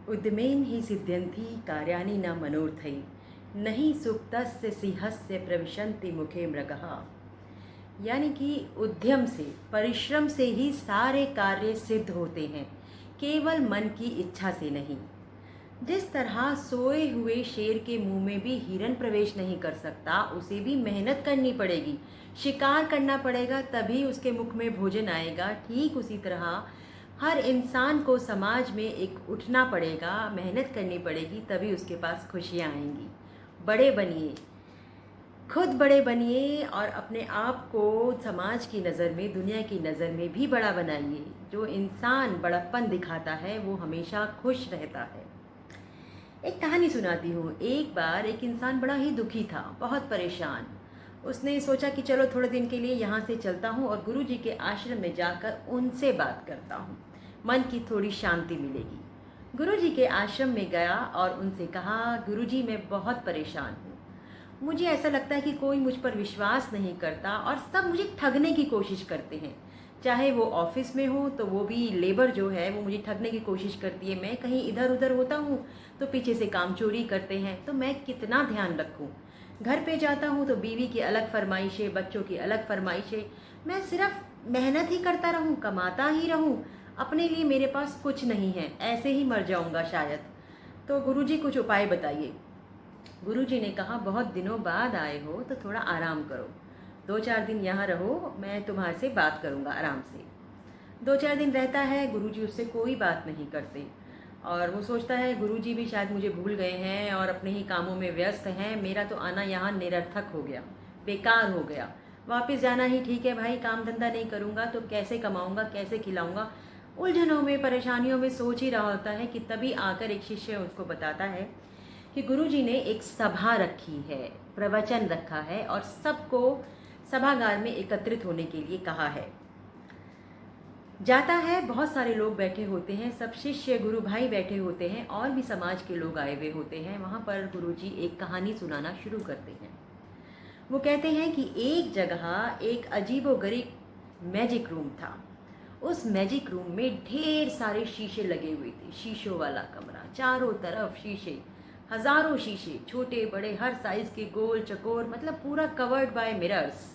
उद्यमेन हि सिद्ध्यन्ति कार्याणि न मनोर्थै नहीं सुप्तस्य सिंहस्य प्रविशन्ति मुखे मृगः। यानी कि उद्यम से, परिश्रम से ही सारे कार्य सिद्ध होते हैं, केवल मन की इच्छा से नहीं। जिस तरह सोए हुए शेर के मुंह में भी हिरन प्रवेश नहीं कर सकता, उसे भी मेहनत करनी पड़ेगी, शिकार करना पड़ेगा, तभी उसके मुख में भोजन आएगा। ठीक उसी तरह हर इंसान को समाज में एक उठना पड़ेगा, मेहनत करनी पड़ेगी, तभी उसके पास खुशियाँ आएंगी। बड़े बनिए, खुद बड़े बनिए और अपने आप को समाज की नज़र में, दुनिया की नज़र में भी बड़ा बनाइए। जो इंसान बड़प्पन दिखाता है वो हमेशा खुश रहता है। एक कहानी सुनाती हूँ। एक बार एक इंसान बड़ा ही दुखी था, बहुत परेशान। उसने सोचा कि चलो थोड़े दिन के लिए यहाँ से चलता हूँ और गुरुजी के आश्रम में जाकर उनसे बात करता हूँ, मन की थोड़ी शांति मिलेगी। गुरुजी के आश्रम में गया और उनसे कहा, गुरुजी मैं बहुत परेशान हूँ, मुझे ऐसा लगता है कि कोई मुझ पर विश्वास नहीं करता और सब मुझे ठगने की कोशिश करते हैं। चाहे वो ऑफिस में हो तो वो भी लेबर जो है वो मुझे ठगने की कोशिश करती है। मैं कहीं इधर उधर होता हूँ तो पीछे से काम चोरी करते हैं, तो मैं कितना ध्यान रखूँ। घर पे जाता हूँ तो बीवी की अलग फरमाइशें, बच्चों की अलग फरमाइशें। मैं सिर्फ मेहनत ही करता रहूँ, कमाता ही रहूँ, अपने लिए मेरे पास कुछ नहीं है, ऐसे ही मर जाऊँगा शायद। तो गुरुजी कुछ उपाय बताइए। गुरुजी ने कहा, बहुत दिनों बाद आए हो तो थोड़ा आराम करो, 2-4 दिन यहाँ रहो, मैं तुम्हारे से बात करूँगा आराम से। 2-4 दिन रहता है, गुरुजी उससे कोई बात नहीं करते और वो सोचता है गुरुजी भी शायद मुझे भूल गए हैं और अपने ही कामों में व्यस्त हैं, मेरा तो आना यहाँ निरर्थक हो गया, बेकार हो गया। वापस जाना ही ठीक है भाई, काम धंधा नहीं करूँगा तो कैसे कमाऊँगा, कैसे खिलाऊँगा। उलझनों में, परेशानियों में सोच ही रहा होता है कि तभी आकर एक शिष्य उसको बताता है कि गुरुजी ने एक सभा रखी है, प्रवचन रखा है और सबको सभागार में एकत्रित होने के लिए कहा है। जाता है, बहुत सारे लोग बैठे होते हैं, सब शिष्य गुरु भाई बैठे होते हैं और भी समाज के लोग आए हुए होते हैं। वहाँ पर गुरुजी एक कहानी सुनाना शुरू करते हैं। वो कहते हैं कि एक जगह एक अजीबोगरीब मैजिक रूम था। उस मैजिक रूम में ढेर सारे शीशे लगे हुए थे, शीशों वाला कमरा, चारों तरफ शीशे, हजारों शीशे, छोटे बड़े हर साइज के, गोल चकोर, मतलब पूरा कवर्ड बाय मिरर्स।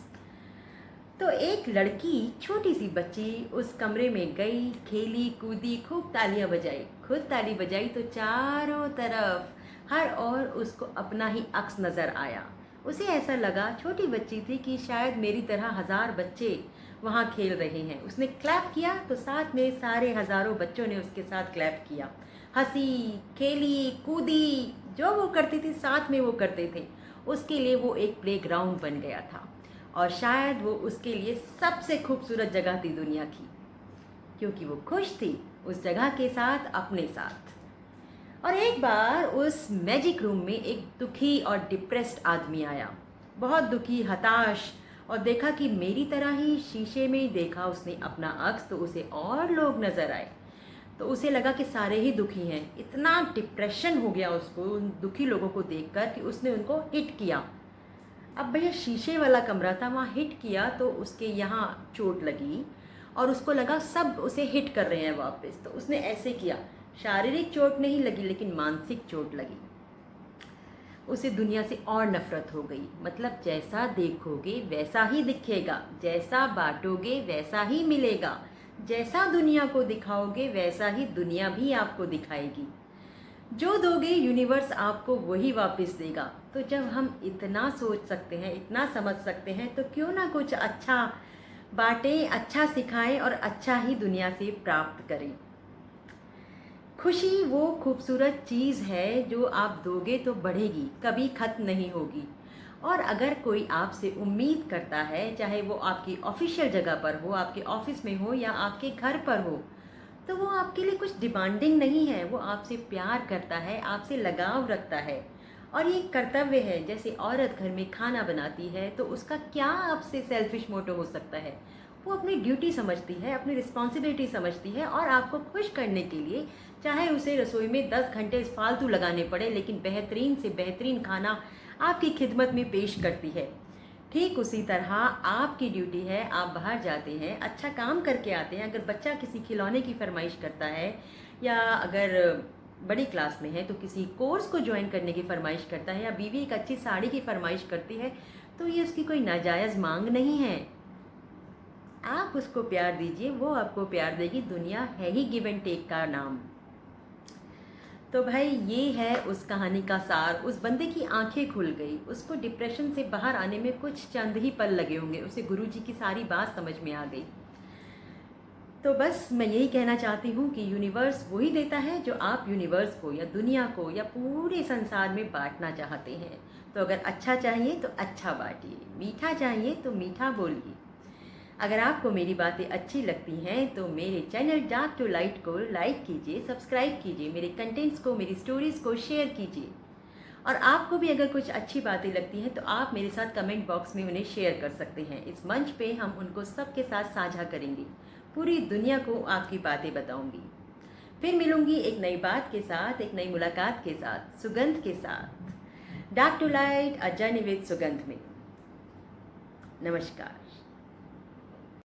तो एक लड़की, छोटी सी बच्ची उस कमरे में गई, खेली कूदी, खूब तालियां बजाई। खुद ताली बजाई तो चारों तरफ हर ओर उसको अपना ही अक्स नज़र आया। उसे ऐसा लगा, छोटी बच्ची थी, कि शायद मेरी तरह हजार बच्चे वहाँ खेल रहे हैं। उसने क्लैप किया तो साथ में सारे हजारों बच्चों ने उसके साथ क्लैप किया, हंसी, खेली, कूदी, जो वो करती थी साथ में वो करते थे। उसके लिए वो एक प्लेग्राउंड बन गया था और शायद वो उसके लिए सबसे खूबसूरत जगह थी दुनिया की, क्योंकि वो खुश थी उस जगह के साथ, अपने साथ। और एक बार उस मैजिक रूम में एक दुखी और डिप्रेस्ड आदमी आया, बहुत दुखी, हताश, और देखा कि मेरी तरह ही शीशे में देखा उसने अपना अक्स, तो उसे और लोग नजर आए, तो उसे लगा कि सारे ही दुखी हैं। इतना डिप्रेशन हो गया उसको उन दुखी लोगों को देखकर कि उसने उनको हिट किया। अब भैया शीशे वाला कमरा था, वहाँ हिट किया तो उसके यहाँ चोट लगी और उसको लगा सब उसे हिट कर रहे हैं वापस, तो उसने ऐसे किया। शारीरिक चोट नहीं लगी लेकिन मानसिक चोट लगी। उसे दुनिया से और नफरत हो गई। मतलब जैसा देखोगे वैसा ही दिखेगा, जैसा बांटोगे वैसा ही मिलेगा, जैसा दुनिया को दिखाओगे वैसा ही दुनिया भी आपको दिखाएगी। जो दोगे यूनिवर्स आपको वही वापस देगा। तो जब हम इतना सोच सकते हैं, इतना समझ सकते हैं, तो क्यों ना कुछ अच्छा बांटें, अच्छा सिखाएं और अच्छा ही दुनिया से प्राप्त करें। खुशी वो खूबसूरत चीज़ है जो आप दोगे तो बढ़ेगी, कभी ख़त्म नहीं होगी। और अगर कोई आपसे उम्मीद करता है, चाहे वो आपकी ऑफिशियल जगह पर हो, आपके ऑफिस में हो या आपके घर पर हो, तो वो आपके लिए कुछ डिमांडिंग नहीं है, वो आपसे प्यार करता है, आपसे लगाव रखता है। और ये कर्तव्य है। जैसे औरत घर में खाना बनाती है तो उसका क्या आपसे सेल्फिश मोटो हो सकता है, वो अपनी ड्यूटी समझती है, अपनी रिस्पॉन्सिबिलिटी समझती है और आपको खुश करने के लिए चाहे उसे रसोई में 10 घंटे फालतू लगाने पड़े, लेकिन बेहतरीन से बेहतरीन खाना आपकी खिदमत में पेश करती है। ठीक उसी तरह आपकी ड्यूटी है, आप बाहर जाते हैं, अच्छा काम करके आते हैं। अगर बच्चा किसी खिलौने की फरमाइश करता है या अगर बड़ी क्लास में है तो किसी कोर्स को ज्वाइन करने की फरमाइश करता है, या बीवी एक अच्छी साड़ी की फरमाइश करती है, तो ये उसकी कोई नाजायज़ मांग नहीं है। आप उसको प्यार दीजिए, वो आपको प्यार देगी। दुनिया है ही गिव एंड टेक का नाम। तो भाई ये है उस कहानी का सार। उस बंदे की आंखें खुल गई, उसको डिप्रेशन से बाहर आने में कुछ चंद ही पल लगे होंगे, उसे गुरुजी की सारी बात समझ में आ गई। तो बस मैं यही कहना चाहती हूँ कि यूनिवर्स वही देता है जो आप यूनिवर्स को या दुनिया को या पूरे संसार में बांटना चाहते हैं। तो अगर अच्छा चाहिए तो अच्छा बांटिए, मीठा चाहिए तो मीठा बोलिए। अगर आपको मेरी बातें अच्छी लगती हैं तो मेरे चैनल डार्क टू लाइट को लाइक कीजिए, सब्सक्राइब कीजिए, मेरे कंटेंट्स को, मेरी स्टोरीज़ को शेयर कीजिए। और आपको भी अगर कुछ अच्छी बातें लगती हैं तो आप मेरे साथ कमेंट बॉक्स में उन्हें शेयर कर सकते हैं। इस मंच पे हम उनको सबके साथ साझा करेंगे, पूरी दुनिया को आपकी बातें बताऊंगी। फिर मिलूंगी एक नई बात के साथ, एक नई मुलाकात के साथ, सुगंध के साथ। Dark to light, a journey with Sugandh में। नमस्कार।